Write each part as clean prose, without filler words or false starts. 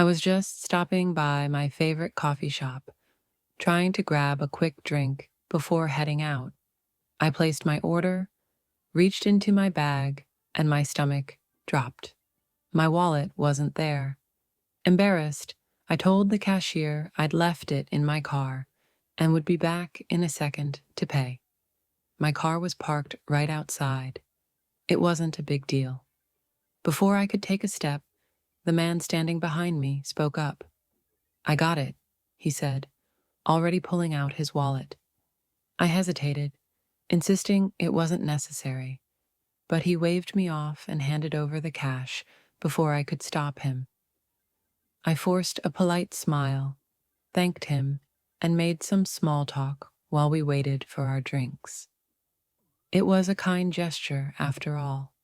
I was just stopping by my favorite coffee shop, trying to grab a quick drink before heading out. I placed my order, reached into my bag, and my stomach dropped. My wallet wasn't there. Embarrassed, I told the cashier I'd left it in my car and would be back in a second to pay. My car was parked right outside. It wasn't a big deal. Before I could take a step, the man standing behind me spoke up. "I got it," he said, already pulling out his wallet. I hesitated, insisting it wasn't necessary, but he waved me off and handed over the cash before I could stop him. I forced a polite smile, thanked him, and made some small talk while we waited for our drinks. It was a kind gesture, after all.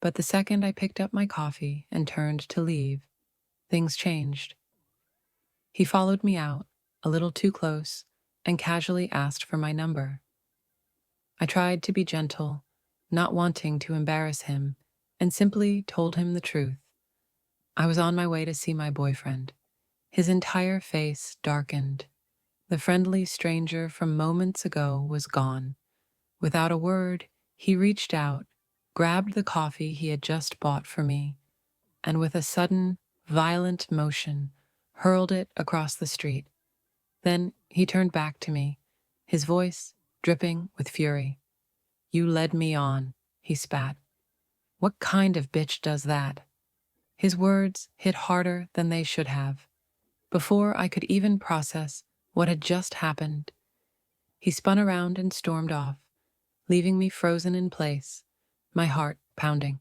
But the second I picked up my coffee and turned to leave, things changed. He followed me out, a little too close, and casually asked for my number. I tried to be gentle, not wanting to embarrass him, and simply told him the truth. I was on my way to see my boyfriend. His entire face darkened. The friendly stranger from moments ago was gone. Without a word, he reached out, grabbed the coffee he had just bought for me, and with a sudden, violent motion, hurled it across the street. Then he turned back to me, his voice dripping with fury. "You led me on," he spat. "What kind of bitch does that?" His words hit harder than they should have. Before I could even process what had just happened, he spun around and stormed off, leaving me frozen in place, my heart pounding.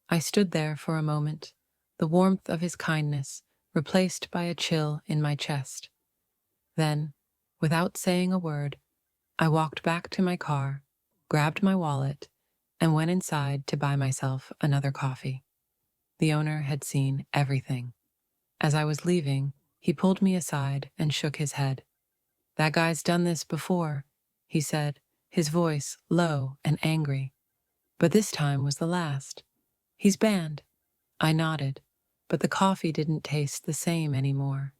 I stood there for a moment, the warmth of his kindness replaced by a chill in my chest. Then, without saying a word, I walked back to my car, grabbed my wallet, and went inside to buy myself another coffee. The owner had seen everything. As I was leaving, he pulled me aside and shook his head. "That guy's done this before," he said, his voice low and angry. "But this time was the last. He's banned." I nodded, but the coffee didn't taste the same anymore.